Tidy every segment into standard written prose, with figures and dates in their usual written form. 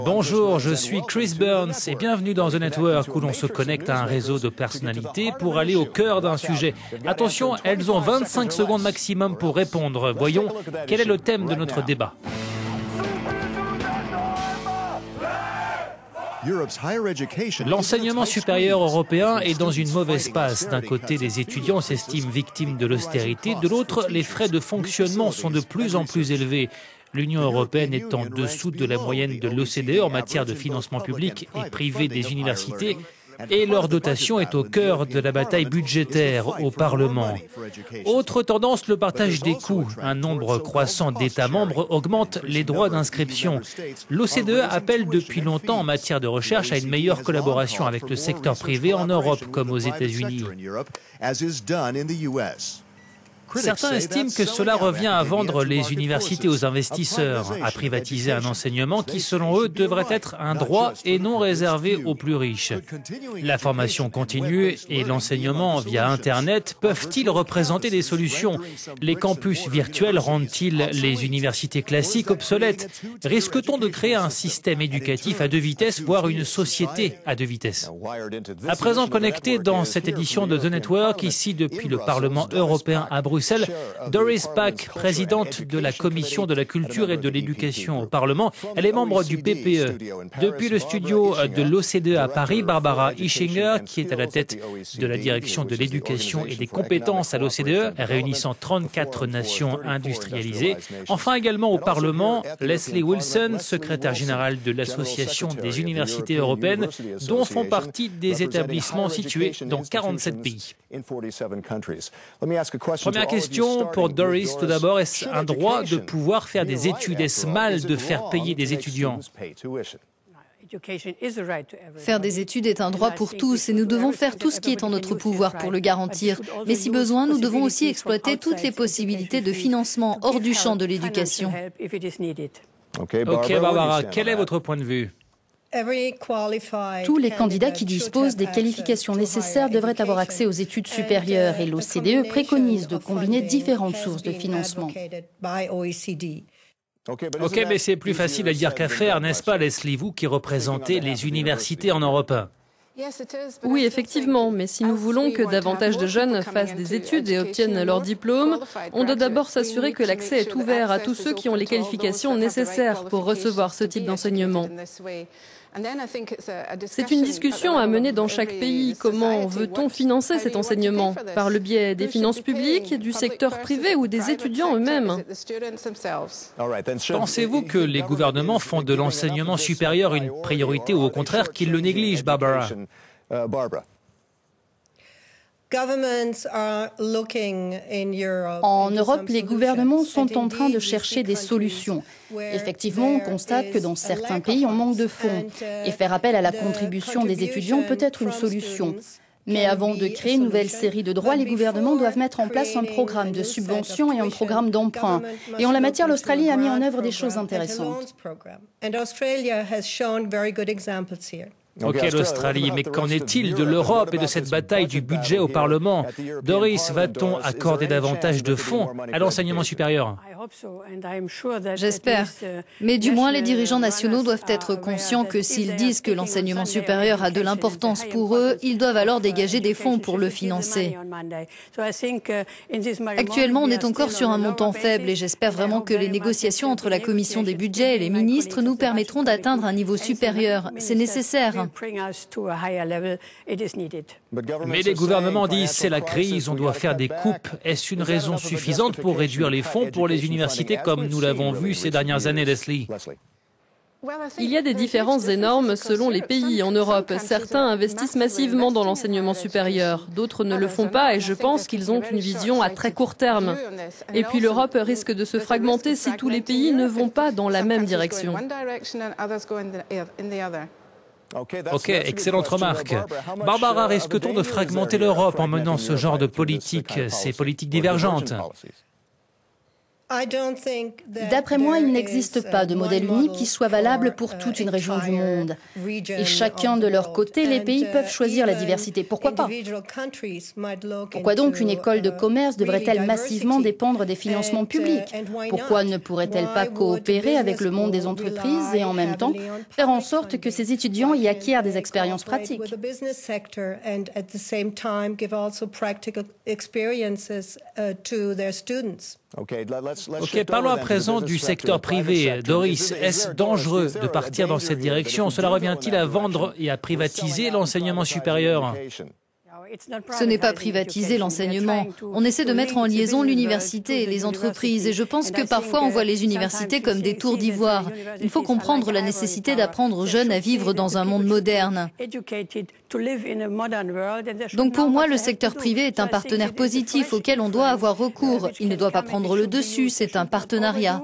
Bonjour, je suis Chris Burns et bienvenue dans The Network où l'on se connecte à un réseau de personnalités pour aller au cœur d'un sujet. Attention, elles ont 25 secondes maximum pour répondre. Voyons, quel est le thème de notre débat? L'enseignement supérieur européen est dans une mauvaise passe. D'un côté, les étudiants s'estiment victimes de l'austérité, de l'autre, les frais de fonctionnement sont de plus en plus élevés. L'Union européenne est en dessous de la moyenne de l'OCDE en matière de financement public et privé des universités et leur dotation est au cœur de la bataille budgétaire au Parlement. Autre tendance, le partage des coûts. Un nombre croissant d'États membres augmente les droits d'inscription. L'OCDE appelle depuis longtemps en matière de recherche à une meilleure collaboration avec le secteur privé en Europe comme aux États-Unis. Certains estiment que cela revient à vendre les universités aux investisseurs, à privatiser un enseignement qui, selon eux, devrait être un droit et non réservé aux plus riches. La formation continue et l'enseignement via Internet peuvent-ils représenter des solutions? Les campus virtuels rendent-ils les universités classiques obsolètes? Risque-t-on de créer un système éducatif à deux vitesses, voire une société à deux vitesses? À présent connecté dans cette édition de The Network, ici depuis le Parlement européen à Bruxelles, Doris Pack, présidente de la Commission de la Culture et de l'Éducation au Parlement. Elle est membre du PPE. Depuis le studio de l'OCDE à Paris, Barbara Ischinger, qui est à la tête de la direction de l'éducation et des compétences à l'OCDE, réunissant 34 nations industrialisées. Enfin également au Parlement, Leslie Wilson, secrétaire générale de l'Association des universités européennes, dont font partie des établissements situés dans 47 pays. Première question pour Doris, tout d'abord, est-ce un droit de pouvoir faire des études? Est-ce mal de faire payer des étudiants? Faire des études est un droit pour tous et nous devons faire tout ce qui est en notre pouvoir pour le garantir. Mais si besoin, nous devons aussi exploiter toutes les possibilités de financement hors du champ de l'éducation. Ok, Barbara, quel est votre point de vue? Tous les candidats qui disposent des qualifications nécessaires devraient avoir accès aux études supérieures et l'OCDE préconise de combiner différentes sources de financement. Ok, mais c'est plus facile à dire qu'à faire, n'est-ce pas, Leslie, vous qui représentez les universités en Europe? Oui, effectivement, mais si nous voulons que davantage de jeunes fassent des études et obtiennent leur diplôme, on doit d'abord s'assurer que l'accès est ouvert à tous ceux qui ont les qualifications nécessaires pour recevoir ce type d'enseignement. C'est une discussion à mener dans chaque pays. Comment veut-on financer cet enseignement? Par le biais des finances publiques, du secteur privé ou des étudiants eux-mêmes? Pensez-vous que les gouvernements font de l'enseignement supérieur une priorité ou au contraire qu'ils le négligent, Barbara? En Europe, les gouvernements sont en train de chercher des solutions. Effectivement, on constate que dans certains pays, on manque de fonds. Et faire appel à la contribution des étudiants peut être une solution. Mais avant de créer une nouvelle série de droits, les gouvernements doivent mettre en place un programme de subvention et un programme d'emprunt. Et en la matière, l'Australie a mis en œuvre des choses intéressantes. Ok, l'Australie, mais qu'en est-il de l'Europe et de cette bataille du budget au Parlement? Doris, va-t-on accorder davantage de fonds à l'enseignement supérieur? J'espère. Mais du moins, les dirigeants nationaux doivent être conscients que s'ils disent que l'enseignement supérieur a de l'importance pour eux, ils doivent alors dégager des fonds pour le financer. Actuellement, on est encore sur un montant faible et j'espère vraiment que les négociations entre la Commission des budgets et les ministres nous permettront d'atteindre un niveau supérieur. C'est nécessaire. Mais les gouvernements disent c'est la crise, on doit faire des coupes. Est-ce une raison suffisante pour réduire les fonds pour les universités comme nous l'avons vu ces dernières années, Leslie? Il y a des différences énormes selon les pays en Europe. Certains investissent massivement dans l'enseignement supérieur, d'autres ne le font pas et je pense qu'ils ont une vision à très court terme. Et puis l'Europe risque de se fragmenter si tous les pays ne vont pas dans la même direction. Ok, excellente remarque. Barbara, risque-t-on de fragmenter l'Europe en menant ce genre de politique, ces politiques divergentes? D'après moi, il n'existe pas de modèle unique qui soit valable pour toute une région du monde. Et chacun de leur côté, les pays peuvent choisir la diversité. Pourquoi pas? Pourquoi donc une école de commerce devrait-elle massivement dépendre des financements publics? Pourquoi ne pourrait-elle pas coopérer avec le monde des entreprises et en même temps faire en sorte que ses étudiants y acquièrent des expériences pratiques? Ok, parlons à présent du secteur privé. Doris, est-ce dangereux de partir dans cette direction? Cela revient-il à vendre et à privatiser l'enseignement supérieur? Ce n'est pas privatiser l'enseignement. On essaie de mettre en liaison l'université et les entreprises. Et je pense que parfois on voit les universités comme des tours d'ivoire. Il faut comprendre la nécessité d'apprendre aux jeunes à vivre dans un monde moderne. Donc pour moi, le secteur privé est un partenaire positif auquel on doit avoir recours. Il ne doit pas prendre le dessus, c'est un partenariat.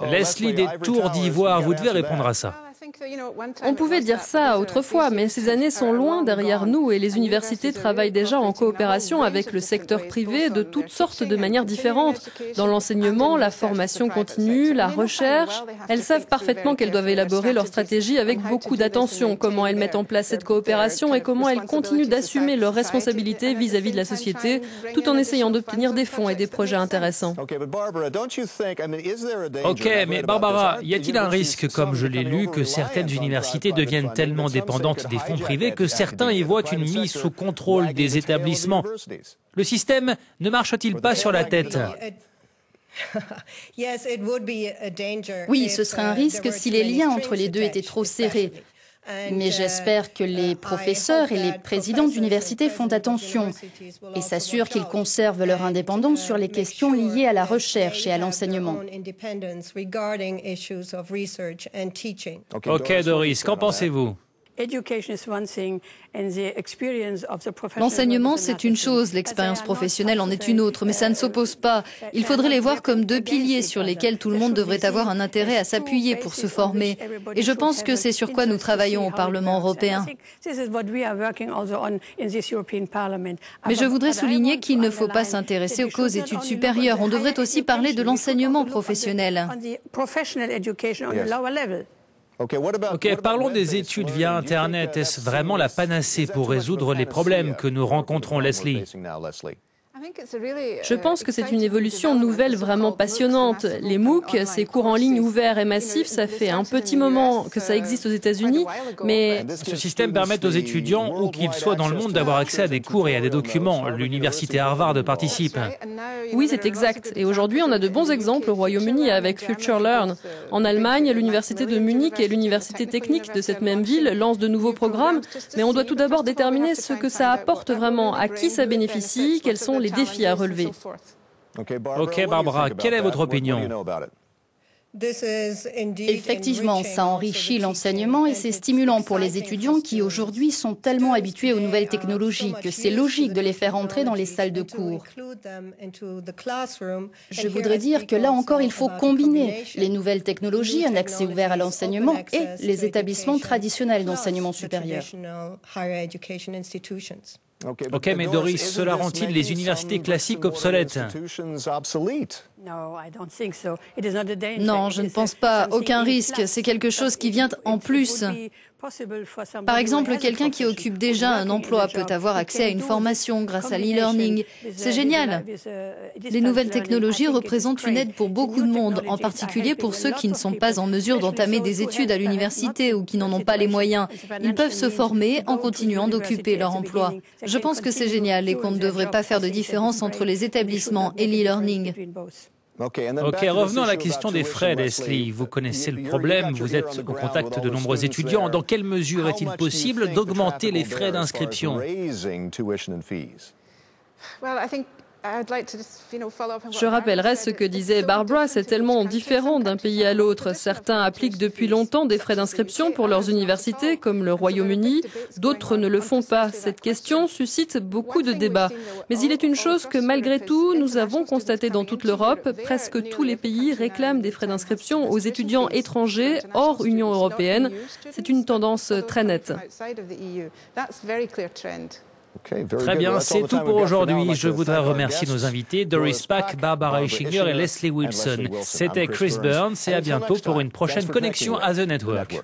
Leslie, des tours d'ivoire, vous devez répondre à ça. On pouvait dire ça autrefois, mais ces années sont loin derrière nous et les universités travaillent déjà en coopération avec le secteur privé de toutes sortes de manières différentes. Dans l'enseignement, la formation continue, la recherche. Elles savent parfaitement qu'elles doivent élaborer leur stratégie avec beaucoup d'attention, comment elles mettent en place cette coopération et comment elles continuent d'assumer leurs responsabilités vis-à-vis de la société, tout en essayant d'obtenir des fonds et des projets intéressants. Ok, mais Barbara, y a-t-il un risque, comme je l'ai lu, que certaines universités deviennent tellement dépendantes des fonds privés que certains y voient une mise sous contrôle des établissements? Le système ne marche-t-il pas sur la tête? Oui, ce serait un risque si les liens entre les deux étaient trop serrés. Mais j'espère que les professeurs et les présidents d'universités font attention et s'assurent qu'ils conservent leur indépendance sur les questions liées à la recherche et à l'enseignement. Ok, Doris, qu'en pensez-vous? L'enseignement, c'est une chose, l'expérience professionnelle en est une autre, mais ça ne s'oppose pas. Il faudrait les voir comme deux piliers sur lesquels tout le monde devrait avoir un intérêt à s'appuyer pour se former. Et je pense que c'est sur quoi nous travaillons au Parlement européen. Mais je voudrais souligner qu'il ne faut pas s'intéresser qu'aux études supérieures. On devrait aussi parler de l'enseignement professionnel. Ok, parlons des études via Internet. Est-ce vraiment la panacée pour résoudre les problèmes que nous rencontrons, Leslie? Je pense que c'est une évolution nouvelle vraiment passionnante. Les MOOC, ces cours en ligne ouverts et massifs, ça fait un petit moment que ça existe aux États-Unis, mais ce système permet aux étudiants, où qu'ils soient dans le monde, d'avoir accès à des cours et à des documents. L'université Harvard participe. Oui, c'est exact. Et aujourd'hui, on a de bons exemples au Royaume-Uni avec FutureLearn. En Allemagne, l'université de Munich et l'université technique de cette même ville lancent de nouveaux programmes, mais on doit tout d'abord déterminer ce que ça apporte vraiment, à qui ça bénéficie, quels sont les défis à relever. Ok, Barbara, quelle est votre opinion? Effectivement, ça enrichit l'enseignement et c'est stimulant pour les étudiants qui aujourd'hui sont tellement habitués aux nouvelles technologies que c'est logique de les faire entrer dans les salles de cours. Je voudrais dire que là encore, il faut combiner les nouvelles technologies, un accès ouvert à l'enseignement et les établissements traditionnels d'enseignement supérieur. Ok, mais Doris, cela rend-il les universités classiques obsolètes? Non, je ne pense pas. Aucun risque. C'est quelque chose qui vient en plus. Par exemple, quelqu'un qui occupe déjà un emploi peut avoir accès à une formation grâce à l'e-learning. C'est génial. Les nouvelles technologies représentent une aide pour beaucoup de monde, en particulier pour ceux qui ne sont pas en mesure d'entamer des études à l'université ou qui n'en ont pas les moyens. Ils peuvent se former en continuant d'occuper leur emploi. Je pense que c'est génial et qu'on ne devrait pas faire de différence entre les établissements et l'e-learning. Ok, revenons à la question des frais, Leslie. Vous connaissez le problème, vous êtes au contact de nombreux étudiants. Dans quelle mesure est-il possible d'augmenter les frais d'inscription? Je rappellerai ce que disait Barbara, c'est tellement différent d'un pays à l'autre. Certains appliquent depuis longtemps des frais d'inscription pour leurs universités, comme le Royaume-Uni. D'autres ne le font pas. Cette question suscite beaucoup de débats. Mais il est une chose que, malgré tout, nous avons constaté dans toute l'Europe. Presque tous les pays réclament des frais d'inscription aux étudiants étrangers hors Union européenne. C'est une tendance très nette. Très bien, c'est tout pour aujourd'hui. Je voudrais remercier nos invités, Doris Pack, Barbara Ischinger et Leslie Wilson. C'était Chris Burns et à bientôt pour une prochaine connexion à The Network.